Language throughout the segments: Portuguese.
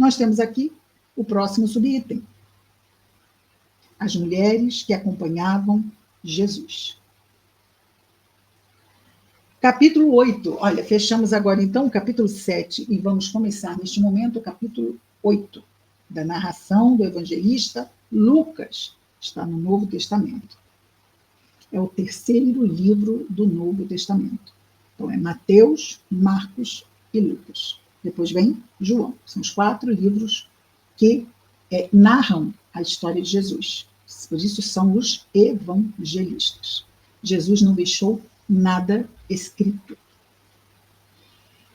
Nós temos aqui o próximo subitem. As mulheres que acompanhavam Jesus. Capítulo 8. Olha, fechamos agora então o capítulo 7 e vamos começar neste momento o capítulo 8 da narração do evangelista Lucas. Está no Novo Testamento. É o terceiro livro do Novo Testamento. Então é Mateus, Marcos e Lucas. Depois vem João. São os 4 livros que narram a história de Jesus. Por isso são os evangelistas. Jesus não deixou nada escrito.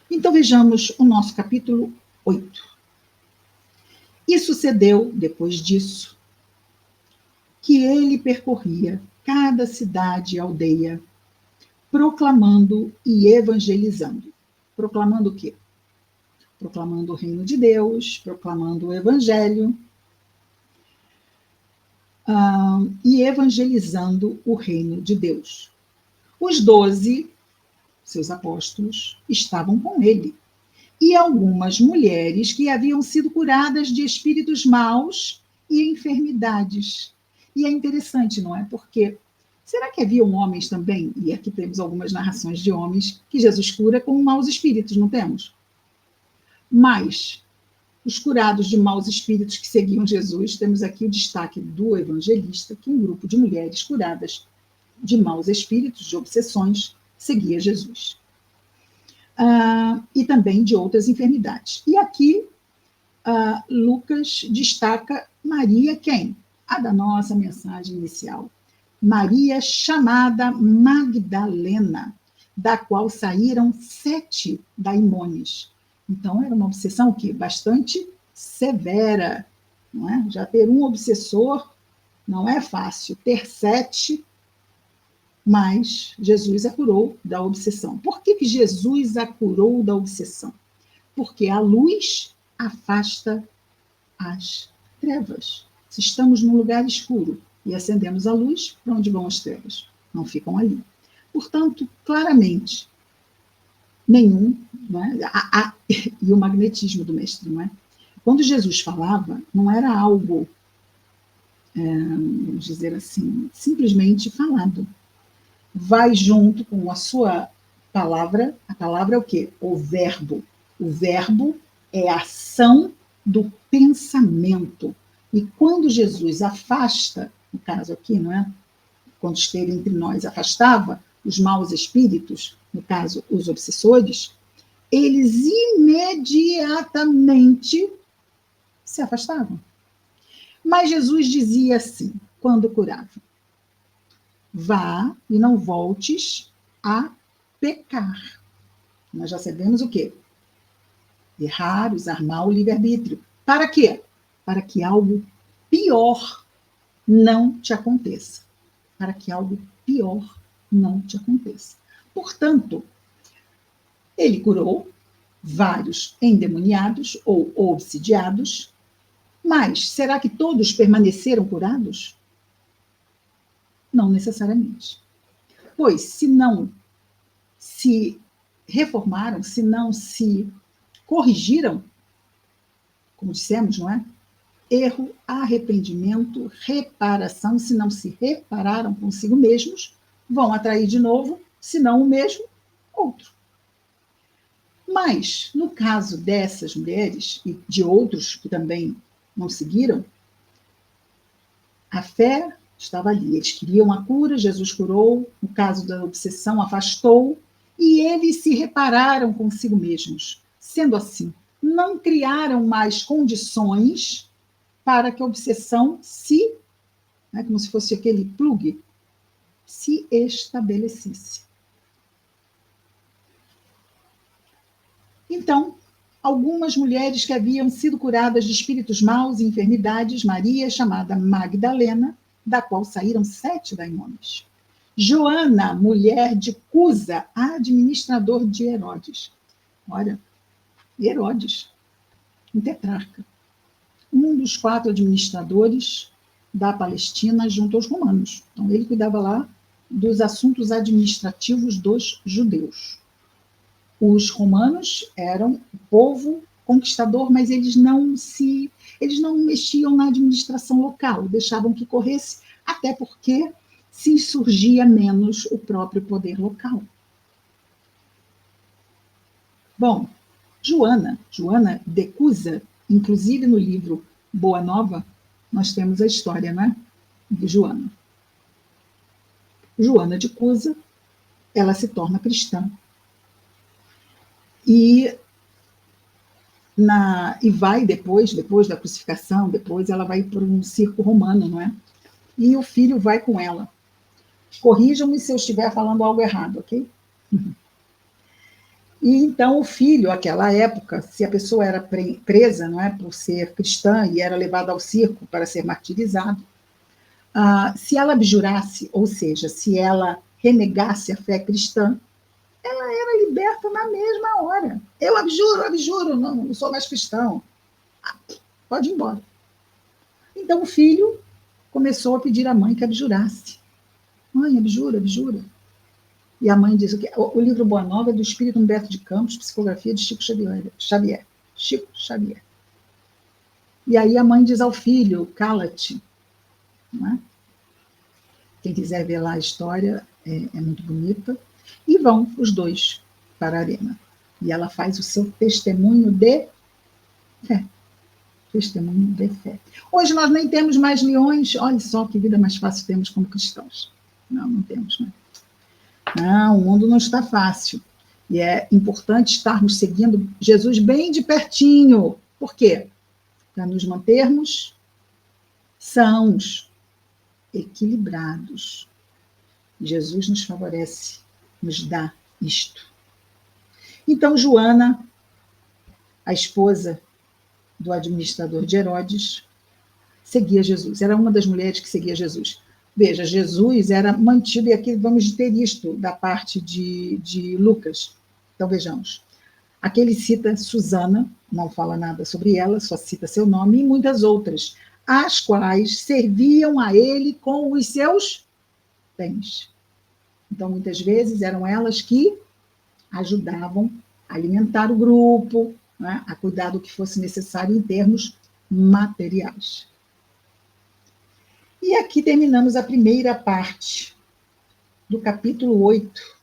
Então vejamos o nosso capítulo 8. E sucedeu, depois disso, que ele percorria cada cidade e aldeia, proclamando e evangelizando. Proclamando o quê? Proclamando o reino de Deus, proclamando o evangelho, e evangelizando o reino de Deus. Os 12, seus apóstolos, estavam com ele. E algumas mulheres que haviam sido curadas de espíritos maus e enfermidades. E é interessante, não é? Porque será que haviam homens também? E aqui temos algumas narrações de homens que Jesus cura com maus espíritos, não temos? Mas os curados de maus espíritos que seguiam Jesus, temos aqui o destaque do evangelista, que um grupo de mulheres curadas de maus espíritos, de obsessões, seguia Jesus. E também de outras enfermidades. E aqui, Lucas destaca Maria quem? A da nossa mensagem inicial. Maria chamada Magdalena, da qual saíram 7 daimones. Então, era uma obsessão que bastante severa, não é? Já ter um obsessor não é fácil. Ter 7, mas Jesus a curou da obsessão. Por que Jesus a curou da obsessão? Porque a luz afasta as trevas. Se estamos num lugar escuro e acendemos a luz, para onde vão as trevas? Não ficam ali. Portanto, claramente, nenhum, não é? E o magnetismo do mestre, não é? Quando Jesus falava, não era algo, vamos dizer assim, simplesmente falado. Vai junto com a sua palavra. A palavra é o quê? O verbo. O verbo é a ação do pensamento. E quando Jesus afasta, no caso aqui, não é? Quando esteve entre nós, afastava os maus espíritos, no caso, os obsessores, eles imediatamente se afastavam. Mas Jesus dizia assim, quando curava: vá e não voltes a pecar. Nós já sabemos o quê? Errar, usar mal o livre-arbítrio. Para quê? Para que algo pior não te aconteça. Para que algo pior não te aconteça. Portanto, ele curou vários endemoniados ou obsidiados, mas será que todos permaneceram curados? Não necessariamente. Pois, se não se reformaram, se não se corrigiram, como dissemos, não é? Erro, arrependimento, reparação, se não se repararam consigo mesmos, vão atrair de novo, se não o mesmo, outro. Mas, no caso dessas mulheres e de outros que também não seguiram, a fé estava ali. Eles queriam a cura, Jesus curou, no caso da obsessão, afastou, e eles se repararam consigo mesmos. Sendo assim, não criaram mais condições para que a obsessão se, como se fosse aquele plug, se estabelecesse. Então, algumas mulheres que haviam sido curadas de espíritos maus e enfermidades, Maria, chamada Magdalena, da qual saíram 7 daimones. Joana, mulher de Cusa, administrador de Herodes. Olha, Herodes, um tetrarca. Um dos 4 administradores da Palestina junto aos romanos. Então, ele cuidava lá dos assuntos administrativos dos judeus. Os romanos eram o povo conquistador, mas eles não mexiam na administração local, deixavam que corresse, até porque se insurgia menos o próprio poder local. Bom, Joana de Cusa, inclusive no livro Boa Nova, nós temos a história, né, de Joana. Joana de Cusa, ela se torna cristã. E vai depois da crucificação, depois ela vai para um circo romano, não é? E o filho vai com ela. Corrijam-me se eu estiver falando algo errado, ok? E então o filho, naquela época, se a pessoa era presa, não é, por ser cristã e era levada ao circo para ser martirizado, se ela abjurasse, ou seja, se ela renegasse a fé cristã, ela era liberta na mesma hora. Eu abjuro, não sou mais cristão. Pode ir embora. Então o filho começou a pedir à mãe que abjurasse. Mãe, abjura. E a mãe diz que o livro Boa Nova é do Espírito Humberto de Campos, psicografia de Chico Xavier. E aí a mãe diz ao filho, cala-te. Não é? Quem quiser ver lá a história, é muito bonita. E vão os dois para a arena. E ela faz o seu testemunho de fé. Testemunho de fé. Hoje nós nem temos mais leões. Olha só que vida mais fácil temos como cristãos. Não temos, né? Não, o mundo não está fácil. E é importante estarmos seguindo Jesus bem de pertinho. Por quê? Para nos mantermos sãos, equilibrados. Jesus nos favorece, nos dá isto. Então, Joana, a esposa do administrador de Herodes, seguia Jesus. Era uma das mulheres que seguia Jesus. Veja, Jesus era mantido, e aqui vamos ter isto da parte de Lucas. Então, vejamos. Aqui ele cita Susana, não fala nada sobre ela, só cita seu nome, e muitas outras, as quais serviam a ele com os seus bens. Então, muitas vezes, eram elas que ajudavam a alimentar o grupo, né, a cuidar do que fosse necessário em termos materiais. E aqui terminamos a primeira parte do capítulo 8